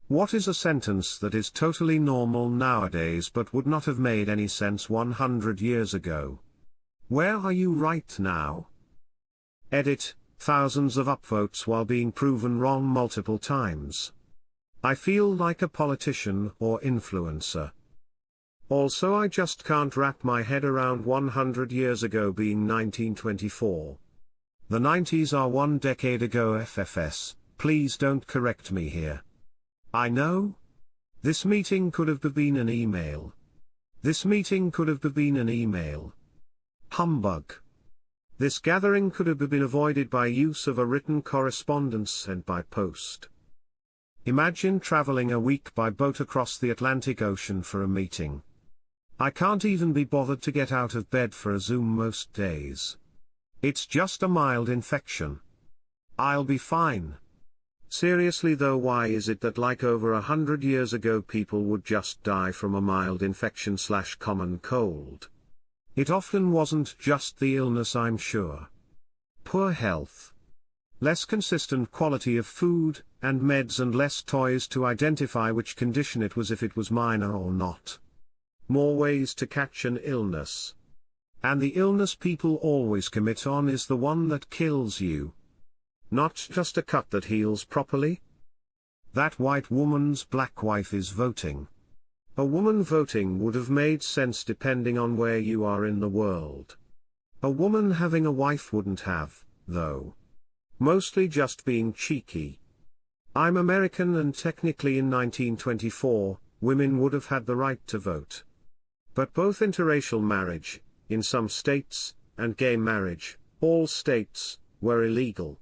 What is a sentence that is totally normal nowadays but would not have made any sense 100 years ago? Where are you right now? Edit, thousands of upvotes while being proven wrong multiple times. I feel like a politician or influencer. Also, I just can't wrap my head around 100 years ago being 1924. The 90s are 1 decade ago FFS, please don't correct me here. I know. This meeting could have been an email. This meeting could have been an email. Humbug. This gathering could have been avoided by use of a written correspondence sent by post. Imagine traveling a week by boat across the Atlantic Ocean for a meeting. I can't even be bothered to get out of bed for a Zoom most days. It's just a mild infection. I'll be fine. Seriously though, why is it that like over 100 years ago people would just die from a mild infection / common cold? It often wasn't just the illness, I'm sure. Poor health. Less consistent quality of food and meds, and less toys to identify which condition it was, if it was minor or not. More ways to catch an illness. And the illness people always commit on is the one that kills you. Not just a cut that heals properly. That white woman's black wife is voting. A woman voting would have made sense depending on where you are in the world. A woman having a wife wouldn't have, though. Mostly just being cheeky. I'm American, and technically in 1924, women would have had the right to vote. But both interracial marriage, in some states, and gay marriage, all states, were illegal.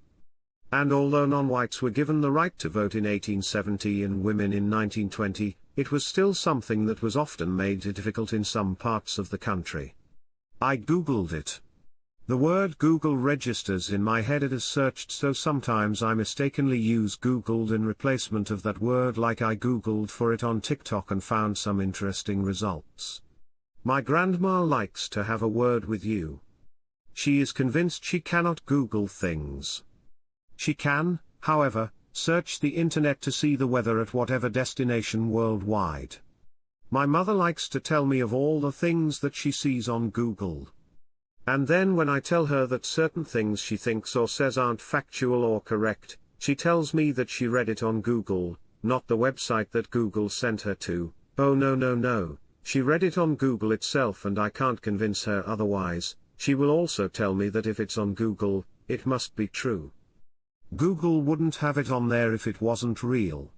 And although non-whites were given the right to vote in 1870 and women in 1920, it was still something that was often made difficult in some parts of the country. I googled it. The word Google registers in my head as searched, so sometimes I mistakenly use Googled in replacement of that word, like I Googled for it on TikTok and found some interesting results. My grandma likes to have a word with you. She is convinced she cannot Google things. She can, however, search the internet to see the weather at whatever destination worldwide. My mother likes to tell me of all the things that she sees on Google. And then when I tell her that certain things she thinks or says aren't factual or correct, she tells me that she read it on Google, not the website that Google sent her to. Oh no, she read it on Google itself, and I can't convince her otherwise. She will also tell me that if it's on Google, it must be true. Google wouldn't have it on there if it wasn't real.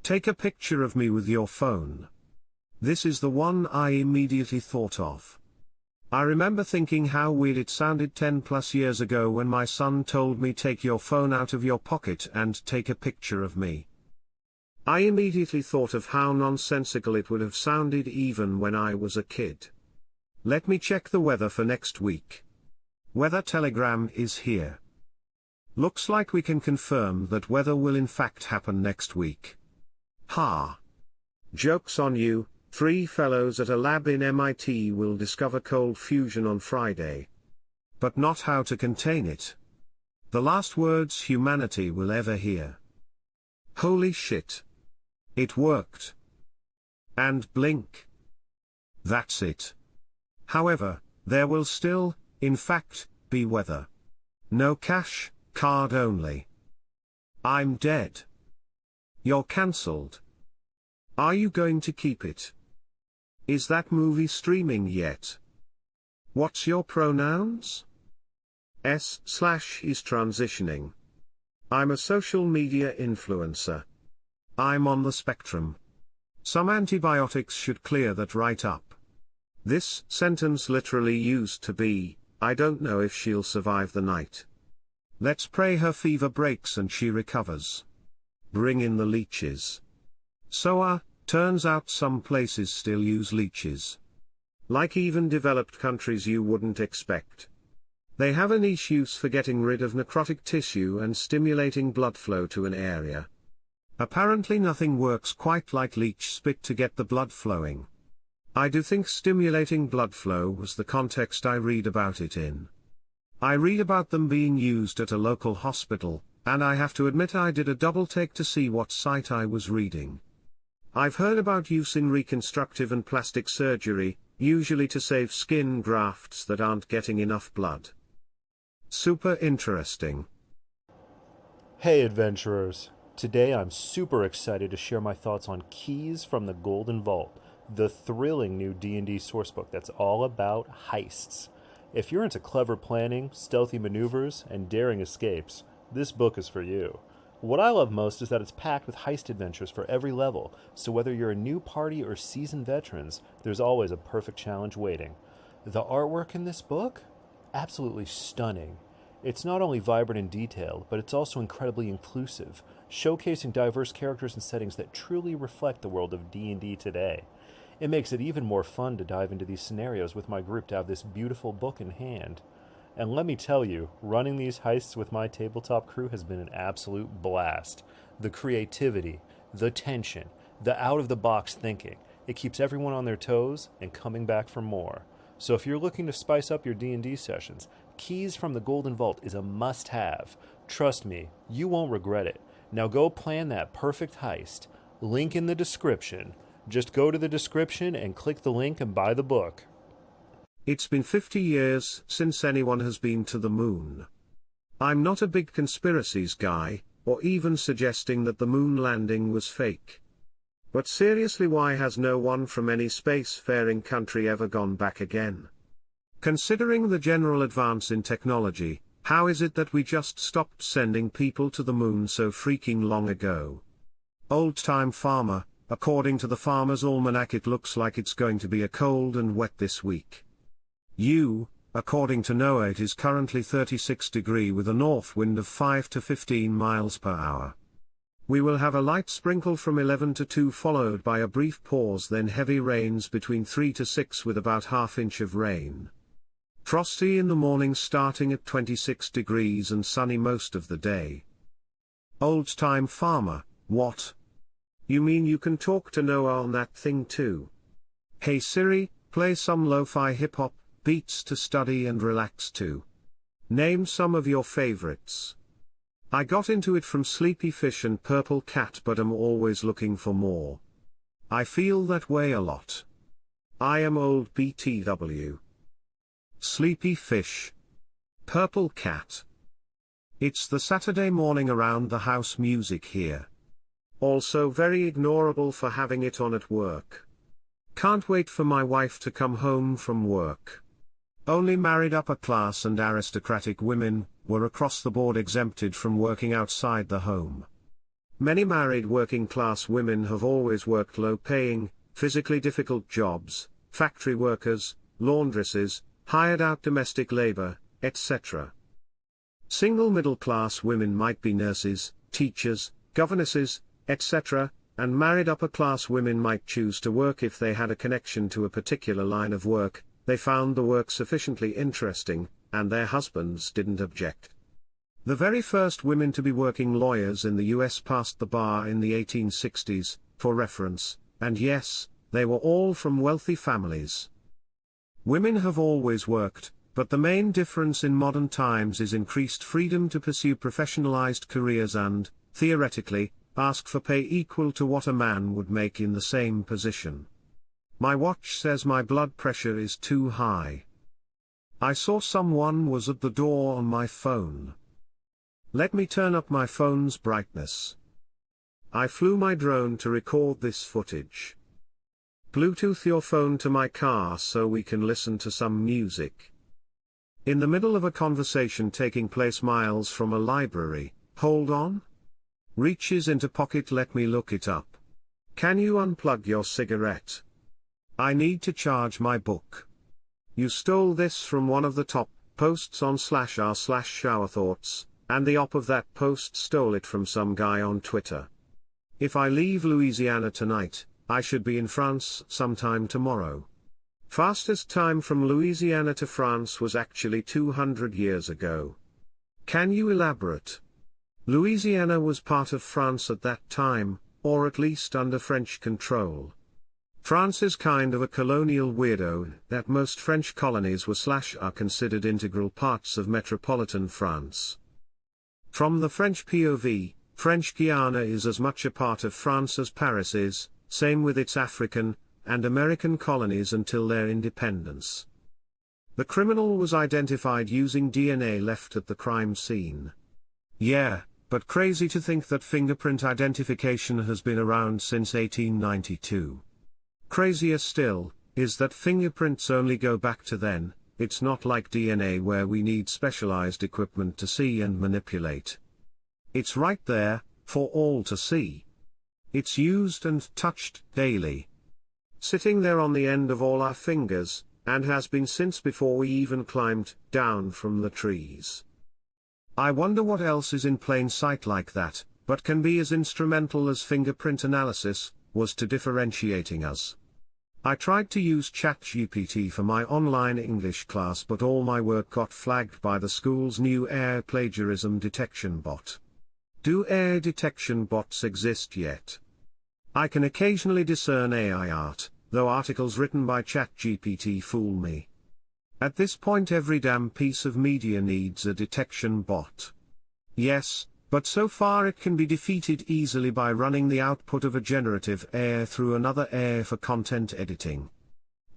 Take a picture of me with your phone. This is the one I immediately thought of. I remember thinking how weird it sounded 10+ years ago when my son told me, take your phone out of your pocket and take a picture of me. I immediately thought of how nonsensical it would have sounded even when I was a kid. Let me check the weather for next week. Weather telegram is here. Looks like we can confirm that weather will in fact happen next week. Ha! Joke's on you, 3 fellows at a lab in MIT will discover cold fusion on Friday. But not how to contain it. The last words humanity will ever hear. Holy shit. It worked. And blink. That's it. However, there will still, in fact, be weather. No cash. Card only. I'm dead. You're cancelled. Are you going to keep it? Is that movie streaming yet? What's your pronouns? S/is transitioning. I'm a social media influencer. I'm on the spectrum. Some antibiotics should clear that right up. This sentence literally used to be, I don't know if she'll survive the night. Let's pray her fever breaks and she recovers. Bring in the leeches. Turns out some places still use leeches. Like even developed countries you wouldn't expect. They have a niche use for getting rid of necrotic tissue and stimulating blood flow to an area. Apparently nothing works quite like leech spit to get the blood flowing. I do think stimulating blood flow was the context I read about it in. I read about them being used at a local hospital, And I have to admit I did a double take to see what site I was reading. I've heard about use in reconstructive and plastic surgery, usually to save skin grafts that aren't getting enough blood. Super interesting. Hey adventurers! Today I'm super excited to share my thoughts on Keys from the Golden Vault, the thrilling new D&D sourcebook that's all about heists. If you're into clever planning, stealthy maneuvers, and daring escapes, this book is for you. What I love most is that it's packed with heist adventures for every level, so whether you're a new party or seasoned veterans, there's always a perfect challenge waiting. The artwork in this book? Absolutely stunning. It's not only vibrant and detailed, but it's also incredibly inclusive, showcasing diverse characters and settings that truly reflect the world of D&D today. It makes it even more fun to dive into these scenarios with my group to have this beautiful book in hand. And let me tell you, running these heists with my tabletop crew has been an absolute blast. The creativity, the tension, the out-of-the-box thinking, it keeps everyone on their toes and coming back for more. So if you're looking to spice up your D&D sessions, Keys from the Golden Vault is a must-have. Trust me, you won't regret it. Now go plan that perfect heist. Link in the description. Just go to the description and click the link and buy the book. It's been 50 years since anyone has been to the moon. I'm not a big conspiracies guy, or even suggesting that the moon landing was fake. But seriously, why has no one from any spacefaring country ever gone back again? Considering the general advance in technology, how is it that we just stopped sending people to the moon so freaking long ago? Old-time farmer, according to the Farmer's Almanac, it looks like it's going to be a cold and wet this week. According to NOAA, it is currently 36 degrees with a north wind of 5 to 15 miles per hour. We will have a light sprinkle from 11 to 2 followed by a brief pause, then heavy rains between 3 to 6 with about ½ inch of rain. Frosty in the morning starting at 26 degrees and sunny most of the day. Old-time farmer, what? You mean you can talk to Noah on that thing too? Hey Siri, play some lo-fi hip-hop beats to study and relax to. Name some of your favorites. I got into it from Sleepy Fish and Purple Cat, but I'm always looking for more. I feel that way a lot. I am old BTW. Sleepy Fish. Purple Cat. It's the Saturday morning around the house music here. Also very ignorable for having it on at work. Can't wait for my wife to come home from work. Only married upper-class and aristocratic women were across the board exempted from working outside the home. Many married working-class women have always worked low-paying, physically difficult jobs, factory workers, laundresses, hired-out domestic labor, etc. Single middle-class women might be nurses, teachers, governesses, etc., and married upper-class women might choose to work if they had a connection to a particular line of work, they found the work sufficiently interesting, and their husbands didn't object. The very first women to be working lawyers in the US passed the bar in the 1860s, for reference, and yes, they were all from wealthy families. Women have always worked, but the main difference in modern times is increased freedom to pursue professionalized careers and, theoretically, ask for pay equal to what a man would make in the same position. My watch says my blood pressure is too high. I saw someone was at the door on my phone. Let me turn up my phone's brightness. I flew my drone to record this footage. Bluetooth your phone to my car so we can listen to some music. In the middle of a conversation taking place miles from a library, hold on. Reaches into pocket, let me look it up. Can you unplug your cigarette? I need to charge my book. You stole this from one of the top posts on /r/showerthoughts, and the op of that post stole it from some guy on Twitter. If I leave Louisiana tonight, I should be in France sometime tomorrow. Fastest time from Louisiana to France was actually 200 years ago. Can you elaborate? Louisiana was part of France at that time, or at least under French control. France is kind of a colonial weirdo, that most French colonies were/are considered integral parts of metropolitan France. From the French POV, French Guiana is as much a part of France as Paris is, same with its African and American colonies until their independence. The criminal was identified using DNA left at the crime scene. Yeah, but crazy to think that fingerprint identification has been around since 1892. Crazier still, is that fingerprints only go back to then. It's not like DNA where we need specialized equipment to see and manipulate. It's right there, for all to see. It's used and touched daily. Sitting there on the end of all our fingers, and has been since before we even climbed down from the trees. I wonder what else is in plain sight like that, but can be as instrumental as fingerprint analysis was to differentiating us. I tried to use ChatGPT for my online English class, but all my work got flagged by the school's new AI plagiarism detection bot. Do AI detection bots exist yet? I can occasionally discern AI art, though articles written by ChatGPT fool me. At this point every damn piece of media needs a detection bot. Yes, but so far it can be defeated easily by running the output of a generative AI through another AI for content editing.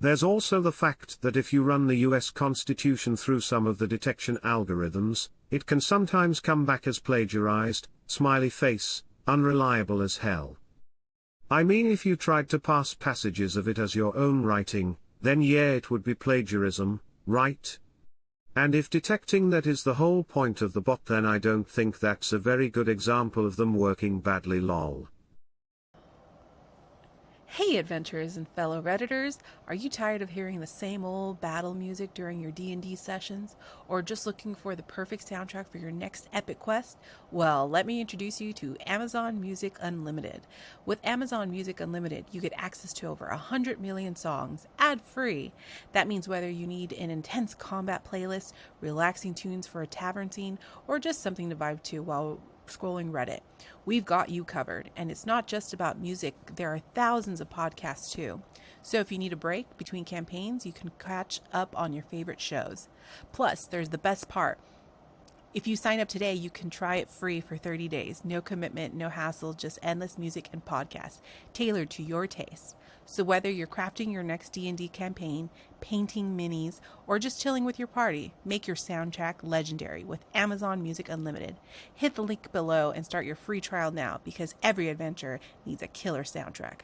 There's also the fact that if you run the US Constitution through some of the detection algorithms, it can sometimes come back as plagiarized, smiley face, unreliable as hell. I mean, if you tried to pass passages of it as your own writing, then yeah, it would be plagiarism, right? And if detecting that is the whole point of the bot, then I don't think that's a very good example of them working badly, lol. Hey adventurers and fellow Redditors, are you tired of hearing the same old battle music during your D&D sessions? Or just looking for the perfect soundtrack for your next epic quest? Well, let me introduce you to Amazon Music Unlimited. With Amazon Music Unlimited, you get access to over 100 million songs, ad-free. That means whether you need an intense combat playlist, relaxing tunes for a tavern scene, or just something to vibe to while scrolling Reddit, we've got you covered. And it's not just about music, there are thousands of podcasts too. So if you need a break between campaigns, you can catch up on your favorite shows. Plus, there's the best part. If you sign up today, you can try it free for 30 days. No commitment, no hassle, just endless music and podcasts tailored to your taste. So whether you're crafting your next D&D campaign, painting minis, or just chilling with your party, make your soundtrack legendary with Amazon Music Unlimited. Hit the link below and start your free trial now, because every adventure needs a killer soundtrack.